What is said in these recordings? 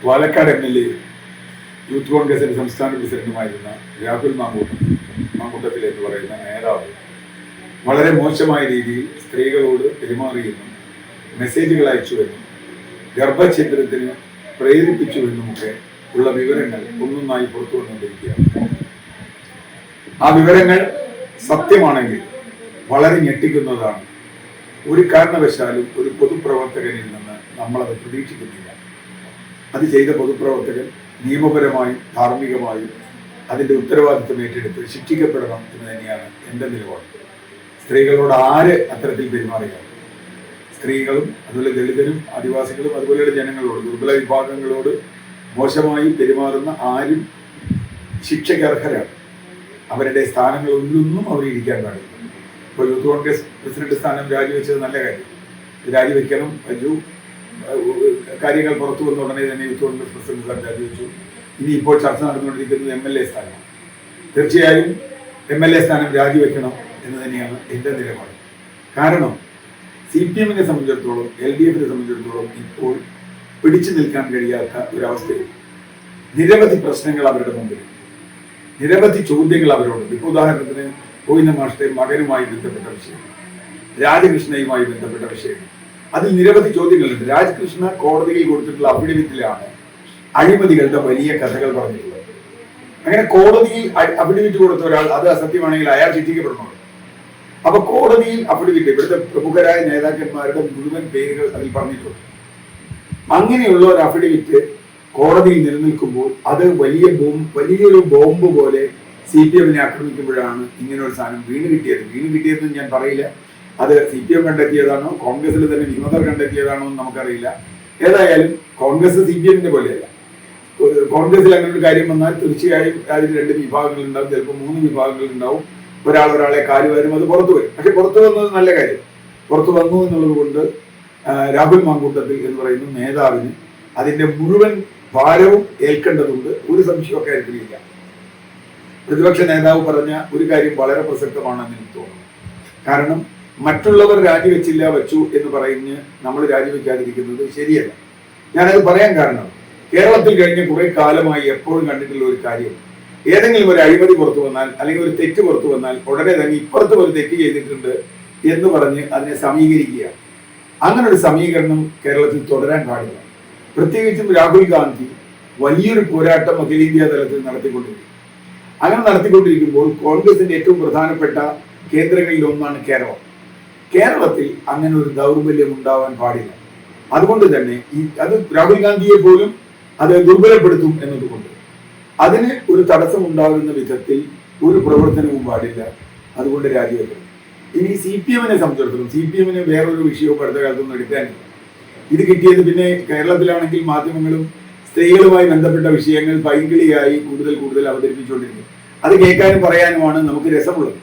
Palakkad MLA youth കോൺഗ്രസിന്റെ സംസ്ഥാന പ്രസിഡന്റുമായിരുന്ന രാഹുൽ മാങ്കൂട്ടത്തിൽ എന്ന് പറയുന്ന നേതാവ് വളരെ മോശമായ രീതിയിൽ സ്ത്രീകളോട് പെരുമാറിയെന്നും മെസ്സേജുകൾ അയച്ചുവെന്നും ഗർഭഛിദ്രത്തിന് പ്രേരിപ്പിച്ചുവെന്നുമൊക്കെ ഉള്ള വിവരങ്ങൾ ഒന്നൊന്നായി പുറത്തു വന്നുകൊണ്ടിരിക്കുകയാണ്. ആ വിവരങ്ങൾ സത്യമാണെങ്കിൽ വളരെ ഞെട്ടിക്കുന്നതാണ്. ഒരു കാരണവശാലും ഒരു പൊതുപ്രവർത്തകനിൽ നിന്ന് നമ്മളത് പ്രതീക്ഷിക്കുന്നില്ല. അത് ചെയ്ത പൊതുപ്രവർത്തകൻ നിയമപരമായും ധാർമ്മികമായും അതിൻ്റെ ഉത്തരവാദിത്വം ഏറ്റെടുത്ത് ശിക്ഷിക്കപ്പെടണം എന്ന് തന്നെയാണ് എൻ്റെ നിലപാട്. സ്ത്രീകളോട് ആര് അത്തരത്തിൽ പെരുമാറിയാണ്, സ്ത്രീകളും അതുപോലെ ദളിതരും ആദിവാസികളും അതുപോലെയുള്ള ജനങ്ങളോട്, ദുർബല വിഭാഗങ്ങളോട് മോശമായി പെരുമാറുന്ന ആരും ശിക്ഷയ്ക്ക് അർഹരാണ്. അവരുടെ സ്ഥാനങ്ങളൊന്നും അവർ ഇരിക്കാൻ പാടില്ല. ഇപ്പോൾ യൂത്ത് കോൺഗ്രസ് പ്രസിഡന്റ് സ്ഥാനം രാജിവെച്ചത് നല്ല കാര്യം. രാജിവെക്കണം. കാര്യങ്ങൾ പുറത്തു വന്ന ഉടനെ തന്നെ യൂത്ത് കോൺഗ്രസ് പ്രസിഡന്റ് സ്ഥാനം രാജിവെച്ചു. ഇനി ഇപ്പോൾ ചർച്ച നടന്നുകൊണ്ടിരിക്കുന്നത് MLA സ്ഥാനമാണ്. തീർച്ചയായും MLA സ്ഥാനം രാജിവെക്കണം എന്ന് തന്നെയാണ് എൻ്റെ നിലപാട്. കാരണം CPM-നെ സംബന്ധിച്ചിടത്തോളം, LDF-നെ സംബന്ധിച്ചിടത്തോളം ഇപ്പോൾ പിടിച്ചു നിൽക്കാൻ കഴിയാത്ത ഒരവസ്ഥയിൽ നിരവധി പ്രശ്നങ്ങൾ അവരുടെ മുമ്പിൽ, നിരവധി ചോദ്യങ്ങൾ അവരോട്. ഇപ്പോൾ ഉദാഹരണത്തിന് ഗോവിന്ദ മാഷ്ടേ മകനുമായി ബന്ധപ്പെട്ട വിഷയം, രാജകൃഷ്ണയുമായി ബന്ധപ്പെട്ട വിഷയം, അതിൽ നിരവധി ചോദ്യങ്ങളുണ്ട്. രാജകൃഷ്ണ കോടതിയിൽ കൊടുത്തിട്ടുള്ള അഫിഡവിറ്റിലാണ് അഴിമതികളുടെ വലിയ കഥകൾ പറഞ്ഞിട്ടുള്ളത്. അങ്ങനെ കോടതിയിൽ അഫിഡവിറ്റ് കൊടുത്ത ഒരാൾ അത് അസത്യമാണെങ്കിൽ അയാൾ ശിക്ഷിക്കപ്പെടണം. അപ്പൊ കോടതിയിൽ അഫിഡവിറ്റ്, ഇവിടുത്തെ പ്രമുഖരായ നേതാക്കന്മാരുടെ മുഴുവൻ പേരുകൾ അതിൽ പറഞ്ഞിട്ടുണ്ട്. അങ്ങനെയുള്ള ഒരു അഫിഡവിറ്റ് കോടതിയിൽ നിലനിൽക്കുമ്പോൾ അത് വലിയൊരു ബോംബ് പോലെ CPM-നെ ആക്രമിക്കുമ്പോഴാണ് ഇങ്ങനെ ഒരു സാധനം വീണ് കിട്ടിയതെന്ന് ഞാൻ പറയില്ല. അത് CPM കണ്ടെത്തിയതാണോ കോൺഗ്രസിൽ തന്നെ വിമതർ കണ്ടെത്തിയതാണോ എന്ന് നമുക്കറിയില്ല. ഏതായാലും കോൺഗ്രസ് CPM-ന്റെ പോലെയല്ല. കോൺഗ്രസിൽ അങ്ങനെ ഒരു കാര്യം വന്നാൽ തീർച്ചയായും അതിൽ 2 വിഭാഗങ്ങളുണ്ടാവും, ചിലപ്പോൾ 3 വിഭാഗങ്ങളുണ്ടാവും. ഒരാളെ കാലുവാരും അത് പുറത്തു വരും. പക്ഷെ പുറത്തു വന്നത് നല്ല കാര്യം. പുറത്തു വന്നു എന്നുള്ളത് കൊണ്ട് രാഹുൽ മാങ്കൂട്ടത്തിൽ എന്ന് പറയുന്ന നേതാവിന് അതിന്റെ മുഴുവൻ ഭാരവും ഏൽക്കേണ്ടതുണ്ട്. ഒരു സംശയം കാര്യത്തിലില്ല. പ്രതിപക്ഷ നേതാവ് പറഞ്ഞ ഒരു കാര്യം വളരെ പ്രസക്തമാണെന്ന് എനിക്ക് തോന്നുന്നു. കാരണം മറ്റുള്ളവർ രാജിവെച്ചില്ല, വെച്ചു എന്ന് പറഞ്ഞ് നമ്മൾ രാജിവെക്കാതിരിക്കുന്നത് ശരിയല്ല. ഞാനത് പറയാൻ കാരണം കേരളത്തിൽ കഴിഞ്ഞ കുറെ കാലമായി എപ്പോഴും കണ്ടിട്ടുള്ള ഒരു കാര്യം, ഏതെങ്കിലും ഒരു അഴിമതി പുറത്തു വന്നാൽ അല്ലെങ്കിൽ ഒരു തെറ്റ് പുറത്തു വന്നാൽ ഉടനെ തന്നെ ഇപ്പുറത്തും ഒരു തെറ്റ് ചെയ്തിട്ടുണ്ട് എന്ന് പറഞ്ഞ് അതിനെ സമീകരിക്കുകയാണ്. അങ്ങനെ ഒരു സമീകരണം കേരളത്തിൽ തുടരാൻ പാടില്ല. പ്രത്യേകിച്ചും രാഹുൽ ഗാന്ധി വലിയൊരു പോരാട്ടം അഖിലേന്ത്യാ തലത്തിൽ നടത്തിക്കൊണ്ടിരിക്കും. അങ്ങനെ നടത്തിക്കൊണ്ടിരിക്കുമ്പോൾ കോൺഗ്രസിന്റെ ഏറ്റവും പ്രധാനപ്പെട്ട കേന്ദ്രങ്ങളിൽ ഒന്നാണ് കേരളം. കേരളത്തിൽ അങ്ങനെ ഒരു ദൗർബല്യം ഉണ്ടാവാൻ പാടില്ല. അതുകൊണ്ട് തന്നെ അത് രാഹുൽ ഗാന്ധിയെ പോലും അത് ദുർബലപ്പെടുത്തും എന്നതുകൊണ്ട് അതിന് ഒരു തടസ്സം ഉണ്ടാകുന്ന വിധത്തിൽ ഒരു പ്രവർത്തനവും പാടില്ല. അതുകൊണ്ട് രാജിവെക്കണം. ഇനി CPM-നെ സംബന്ധിച്ചിടത്തോളം CPM-ന് വേറൊരു വിഷയവും അടുത്ത കാലത്തൊന്നും എടുക്കാനില്ല. ഇത് കിട്ടിയത് പിന്നെ കേരളത്തിലാണെങ്കിൽ മാധ്യമങ്ങളും സ്ത്രീകളുമായി ബന്ധപ്പെട്ട വിഷയങ്ങൾ പൈങ്കിളിയായി കൂടുതൽ അവതരിപ്പിച്ചുകൊണ്ടിരിക്കും. അത് കേൾക്കാനും പറയാനുമാണ് നമുക്ക് രസമുള്ളത്.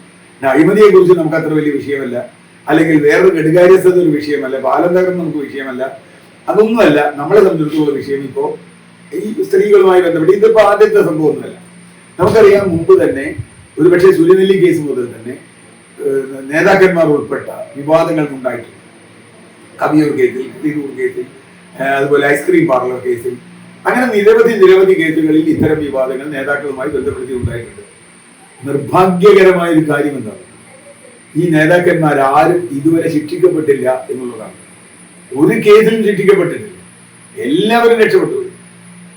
അഴിമതിയെ കുറിച്ച് നമുക്ക് അത്ര വലിയ വിഷയമല്ല, അല്ലെങ്കിൽ വേറൊരു കെടുകാര്യസ്ഥത ഒരു വിഷയമല്ല, പാലം തകർന്ന് നമുക്ക് വിഷയമല്ല. അതൊന്നുമല്ല നമ്മളെ സംബന്ധിച്ചിടത്തോളം വിഷയം. ഇപ്പോൾ ഈ സ്ത്രീകളുമായി ബന്ധപ്പെട്ട് ഇതിപ്പോ ആദ്യത്തെ സംഭവമൊന്നുമല്ല. നമുക്കറിയാം, മുമ്പ് തന്നെ ഒരുപക്ഷെ സുലിനെല്ലി കേസ് മുതൽ തന്നെ നേതാക്കന്മാർ ഉൾപ്പെട്ട വിവാദങ്ങൾ ഉണ്ടായിട്ടുണ്ട്. കവിയൂർ കേസിൽ, തിരൂർ കേസിൽ, അതുപോലെ ഐസ്ക്രീം പാർലർ കേസിൽ, അങ്ങനെ നിരവധി കേസുകളിൽ ഇത്തരം വിവാദങ്ങൾ നേതാക്കളുമായി ബന്ധപ്പെടുത്തി ഉണ്ടായിട്ടുണ്ട്. നിർഭാഗ്യകരമായ ഒരു കാര്യം എന്താണ്, ഈ നേതാക്കന്മാരാരും ഇതുവരെ ശിക്ഷിക്കപ്പെട്ടില്ല എന്നുള്ളതാണ്. ഒരു കേസിലും ശിക്ഷിക്കപ്പെട്ടിട്ടില്ല. എല്ലാവരും രക്ഷപ്പെട്ടു.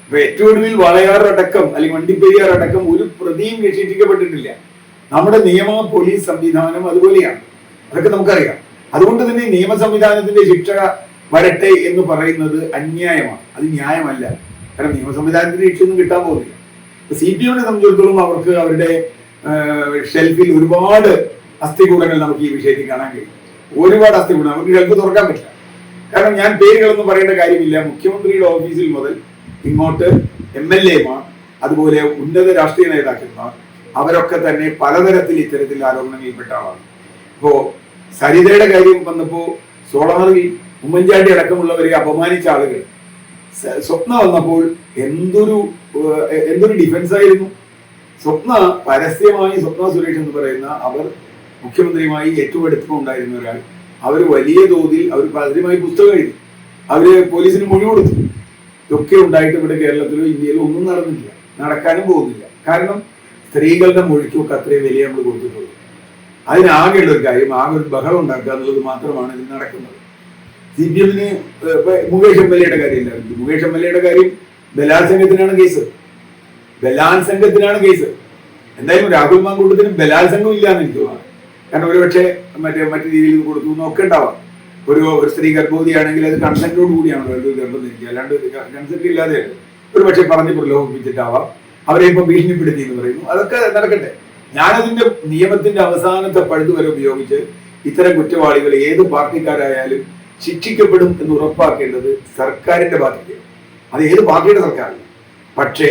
ഇപ്പൊ ഏറ്റവും ഒടുവിൽ വളയാറടക്കം അല്ലെങ്കിൽ വണ്ടിപ്പെരിയാർ അടക്കം ഒരു പ്രതിയും ശിക്ഷിക്കപ്പെട്ടിട്ടില്ല. നമ്മുടെ നിയമ പോലീസ് സംവിധാനം അതുപോലെയാണ്. അതൊക്കെ നമുക്കറിയാം. അതുകൊണ്ട് തന്നെ നിയമ സംവിധാനത്തിന്റെ ശിക്ഷ വരട്ടെ എന്ന് പറയുന്നത് അന്യായമാണ്. അത് ന്യായമല്ല. കാരണം നിയമ സംവിധാനത്തിന്റെ ശിക്ഷയൊന്നും കിട്ടാൻ പോകുന്നില്ല. CPM-നെ സംബന്ധിച്ചിടത്തോളം അവർക്ക് അവരുടെ ഷെൽഫിൽ ഒരുപാട് അസ്ഥികൂടങ്ങൾ നമുക്ക് ഈ വിഷയത്തിൽ കാണാൻ കഴിയും. ഒരുപാട് അസ്ഥികൂടം അവർക്ക് ഷെൽഫ് തുറക്കാൻ പറ്റില്ല. കാരണം ഞാൻ പേരുകളൊന്നും പറയേണ്ട കാര്യമില്ല. മുഖ്യമന്ത്രിയുടെ ഓഫീസിൽ മുതൽ ഇങ്ങോട്ട് MLA-മാർ, അതുപോലെ ഉന്നത രാഷ്ട്രീയ നേതാക്കന്മാർ, അവരൊക്കെ തന്നെ പലതരത്തിൽ ഇത്തരത്തിൽ ആരോപണങ്ങളിൽപ്പെട്ട ആളാണ്. ഇപ്പോ സരിതയുടെ കാര്യം വന്നപ്പോ സോളാറിൽ ഉമ്മൻചാണ്ടി അടക്കമുള്ളവരെ അപമാനിച്ച ആളുകൾ സ്വപ്ന വന്നപ്പോൾ എന്തൊരു ഡിഫൻസ് ആയിരുന്നു. സ്വപ്ന പരസ്യമായി, സ്വപ്ന സുരേഷ് എന്ന് പറയുന്ന അവർ മുഖ്യമന്ത്രിയുമായി ഏറ്റവും അടുപ്പം ഉണ്ടായിരുന്ന ഒരാൾ, അവർ വലിയ തോതിൽ അവർ പരസ്യമായി പുസ്തകം എഴുതി, അവര് പോലീസിന് മൊഴി കൊടുത്തു. ഇതൊക്കെ ഉണ്ടായിട്ട് ഇവിടെ കേരളത്തിലോ ഇന്ത്യയിലോ ഒന്നും നടന്നില്ല, നടക്കാനും പോകുന്നില്ല. കാരണം സ്ത്രീകളുടെ മൊഴിക്കൊക്കെ അത്രയും വില നമ്മൾ കൊടുത്തിട്ടുള്ളൂ. അതിനാകെയുള്ള ഒരു കാര്യം, ആകെ ഒരു ബഹളം ഉണ്ടാക്കുക എന്നുള്ളത് മാത്രമാണ് ഇതിൽ നടക്കുന്നത്. CPM മുകേഷ് MLA കാര്യമില്ല. മുകേഷ് MLA കാര്യം ബലാത്സംഗത്തിനാണ് കേസ്, ബലാത്സംഗത്തിനാണ് കേസ്. എന്തായാലും രാഹുൽ മാങ്കൂട്ടത്തിന് ബലാത്സംഗം ഇല്ലാന്ന് എനിക്ക് തോന്നുന്നു. കാരണം ഒരുപക്ഷെ മറ്റു രീതിയിൽ കൊടുത്തു എന്നൊക്കെ ഉണ്ടാവാം. ഒരു സ്ത്രീ ഗർഭവതിയാണെങ്കിൽ അത് കൺസെന്റോട് കൂടിയാണ് ഗർഭം ധരിക്കുക, അല്ലാണ്ട് കൺസെന്റ് ഇല്ലാതെ ഒരു പക്ഷെ പറഞ്ഞ് പ്രലോഭിപ്പിച്ചിട്ടാവാം. അവരെ ഇപ്പൊ ഭീഷണിപ്പെടുത്തി എന്ന് പറയുന്നു. അതൊക്കെ നടക്കട്ടെ. ഞാനതിന്റെ നിയമത്തിന്റെ അവസാനത്തെ പഴുത് വരെ ഉപയോഗിച്ച് ഇത്തരം കുറ്റവാളികൾ ഏത് പാർട്ടിക്കാരായാലും ശിക്ഷിക്കപ്പെടും എന്ന് ഉറപ്പാക്കേണ്ടത് സർക്കാരിന്റെ ബാധ്യതയാണ്. അത് ഏത് പാർട്ടിയുടെ സർക്കാരല്ല. പക്ഷേ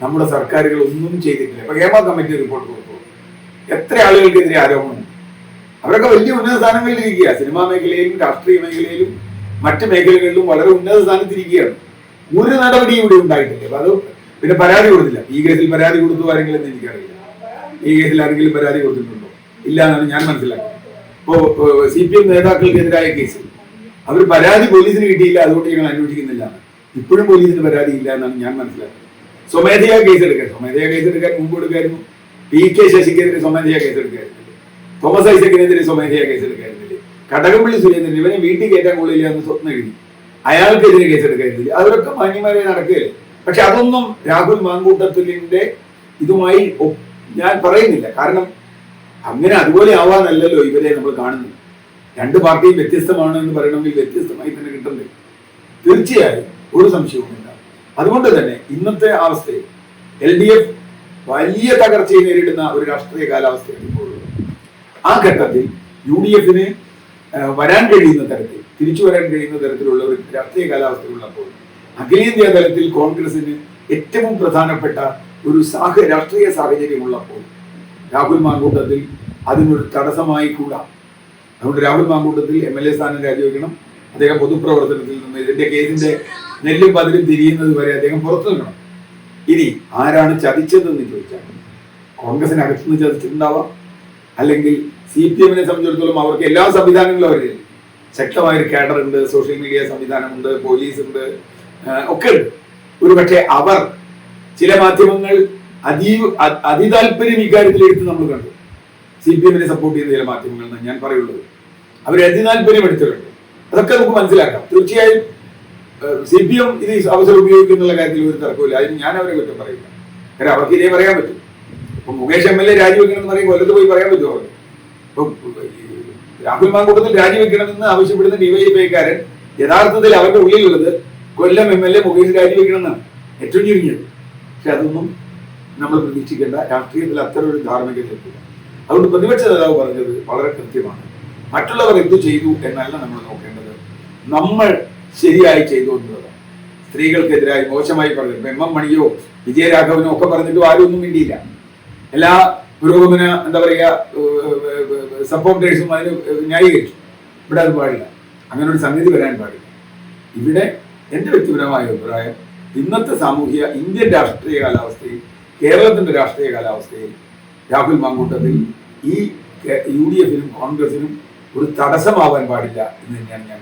നമ്മുടെ സർക്കാരുകൾ ഒന്നും ചെയ്തിട്ടില്ല. ഇപ്പൊ ഹേമ കമ്മിറ്റി റിപ്പോർട്ട് കൊടുത്തു, എത്ര ആളുകൾക്കെതിരെ ആരോപണം. അവരൊക്കെ വലിയ ഉന്നത സ്ഥാനങ്ങളിൽ ഇരിക്കുക. സിനിമാ മേഖലയിലും രാഷ്ട്രീയ മേഖലയിലും മറ്റ് മേഖലകളിലും വളരെ ഉന്നത സ്ഥാനത്തിരിക്കുകയാണ്. ഒരു നടപടിയും ഇവിടെ ഉണ്ടായിട്ടില്ല. അപ്പൊ അത് പിന്നെ പരാതി കൊടുത്തില്ല. ഈ കേസിൽ പരാതി കൊടുത്തു ആരെങ്കിലും എന്ന് എനിക്കറിയില്ല. ഈ കേസിൽ ആരെങ്കിലും പരാതി കൊടുത്തിട്ടുണ്ടോ? ഇല്ല എന്നാണ് ഞാൻ മനസ്സിലാക്കുന്നത്. ഇപ്പോ CPM നേതാക്കൾക്കെതിരായ കേസ് അവർ പരാതി പോലീസിന് കിട്ടിയില്ല, അതുകൊണ്ട് ഞങ്ങൾ അന്വേഷിക്കുന്നില്ല. ഇപ്പോഴും പോലീസിന് പരാതി ഇല്ല എന്നാണ് ഞാൻ മനസ്സിലാക്കുന്നത്. സ്വമേധയാ കേസെടുക്കാൻ മുമ്പ് എടുക്കായിരുന്നു. PK ശശിക്കെതിരെ സ്വമേധയാ കേസെടുക്കായിരുന്നില്ലേ? തോമസ് ഐസക്കിനെതിരെ സ്വമേധയാ കേസെടുക്കായിരുന്നില്ലേ? കടകംപള്ളി സുരേന്ദ്രൻ ഇവനെ വീട്ടിൽ കയറ്റാൻ കൊള്ളില്ല എന്ന് സ്വപ്നം എഴുതി, അയാൾക്കെതിരെ കേസെടുക്കായിരുന്നില്ല? അവരൊക്കെ മാന്യമാരെ നടക്കുകയല്ലേ. പക്ഷെ അതൊന്നും രാഹുൽ മാങ്കൂട്ടത്തിലിന്റെ ഇതുമായി ഞാൻ പറയുന്നില്ല. കാരണം അങ്ങനെ അതുപോലെ ആവാനല്ലല്ലോ ഇവരെ നമ്മൾ കാണുന്നത്. രണ്ട് പാർട്ടിയും വ്യത്യസ്തമാണ് എന്ന് പറയണമെങ്കിൽ വ്യത്യസ്തമായി തന്നെ കിട്ടണ്ടേ? തീർച്ചയായും ഒരു സംശയവുമില്ല. അതുകൊണ്ട് തന്നെ ഇന്നത്തെ അവസ്ഥയിൽ LDF വലിയ തകർച്ചയെ നേരിടുന്ന ഒരു രാഷ്ട്രീയ കാലാവസ്ഥയാണ് ഇപ്പോൾ. ആ ഘട്ടത്തിൽ UDF വരാൻ കഴിയുന്ന തരത്തിൽ, തിരിച്ചു വരാൻ കഴിയുന്ന തരത്തിലുള്ള ഒരു രാഷ്ട്രീയ കാലാവസ്ഥയുള്ളപ്പോൾ അഖിലേന്ത്യാ തലത്തിൽ കോൺഗ്രസിന് ഏറ്റവും പ്രധാനപ്പെട്ട ഒരു രാഷ്ട്രീയ സാഹചര്യമുള്ളപ്പോൾ രാഹുൽ മാങ്കൂട്ടത്തിൽ അതിനൊരു തടസ്സമായി കൂടാ. അതുകൊണ്ട് രാഹുൽ മാങ്കൂട്ടത്തിൽ MLA സ്ഥാനം രാജിവെക്കണം. അദ്ദേഹം പൊതുപ്രവർത്തനത്തിൽ നിന്ന് ഇതിന്റെ കേസിന്റെ നെല്ലും പതിരും തിരിയുന്നത് വരെ അദ്ദേഹം പുറത്തു നിൽക്കണം. ഇനി ആരാണ് ചതിച്ചതെന്ന് ചോദിച്ചാൽ കോൺഗ്രസിനകത്തുനിന്ന് ചതിച്ചിട്ടുണ്ടാവാം, അല്ലെങ്കിൽ CPM സംബന്ധിച്ചിടത്തോളം അവർക്ക് എല്ലാ സംവിധാനങ്ങളും അവരിൽ ശക്തമായൊരു കാഡർ ഉണ്ട്, സോഷ്യൽ മീഡിയ സംവിധാനമുണ്ട്, പോലീസ് ഉണ്ട്, ഒക്കെ ഉണ്ട്. ഒരുപക്ഷെ അവർ ചില മാധ്യമങ്ങൾ അതിതാല്പര്യം ഇക്കാര്യത്തിൽ എടുത്ത് നമ്മൾ കണ്ടു. CPM സപ്പോർട്ട് ചെയ്യുന്ന ചില മാധ്യമങ്ങൾ എന്ന് ഞാൻ പറയുള്ളത് അവർ അതിതാല്പര്യം എടുത്തിട്ടുണ്ട്. അതൊക്കെ നമുക്ക് മനസ്സിലാക്കാം. തീർച്ചയായും CPM ഇത് അവസരം ഉപയോഗിക്കുന്നുള്ള കാര്യത്തിൽ ഒരു തർക്കമില്ല. അതിന് ഞാൻ അവരെ കുറ്റം പറയില്ല. കാരണം അവർക്ക് ഇതേ പറയാൻ പറ്റും. ഇപ്പൊ മുകേഷ് MLA രാജിവെക്കണമെന്ന് പറയും, കൊല്ലത്ത് പോയി പറയാൻ പറ്റുമോ അവർക്ക്? ഇപ്പൊ രാഹുൽ മാങ്കൂട്ടത്തിൽ രാജിവെക്കണമെന്ന് ആവശ്യപ്പെടുന്ന DYFIക്കാരൻ യഥാർത്ഥത്തിൽ അവരുടെ ഉള്ളിലുള്ളത് കൊല്ലം MLA മുകേഷ് രാജിവെക്കണമെന്നാണ് ഏറ്റവും ചുരുങ്ങിയത്. പക്ഷെ അതൊന്നും നമ്മൾ പ്രതീക്ഷിക്കേണ്ട. രാഷ്ട്രീയത്തിൽ അത്തരം ഒരു ധാർമ്മികത എത്തില്ല. അതുകൊണ്ട് പ്രതിപക്ഷ നേതാവ് പറഞ്ഞത് വളരെ കൃത്യമാണ്. മറ്റുള്ളവർ എന്തു ചെയ്തു എന്നല്ല നമ്മൾ നോക്കേണ്ടത്, നമ്മൾ ശരിയായി ചെയ്തു എന്നുള്ളതാണ്. സ്ത്രീകൾക്കെതിരായി മോശമായി പറഞ്ഞു MM മണിയോ വിജയരാഘവനോ ഒക്കെ പറഞ്ഞിട്ടും ആരും ഒന്നും വേണ്ടിയില്ല. എല്ലാ പുരോഗമന എന്താ പറയുക സപ്പോർട്ടേഴ്സും അതിന് ന്യായീകരിച്ചു. ഇവിടെ അത് പാടില്ല, അങ്ങനെ ഒരു സംഗതി വരാൻ പാടില്ല. ഇവിടെ എൻ്റെ വ്യക്തിപരമായ അഭിപ്രായം, ഇന്നത്തെ ഇന്ത്യൻ രാഷ്ട്രീയ കാലാവസ്ഥയിൽ, കേരളത്തിന്റെ രാഷ്ട്രീയ കാലാവസ്ഥയിൽ രാഹുൽ മാങ്കൂട്ടത്തിൽ ഈ UDF കോൺഗ്രസിനും ഒരു തടസ്സമാവാൻ പാടില്ല എന്ന് തന്നെയാണ് ഞാൻ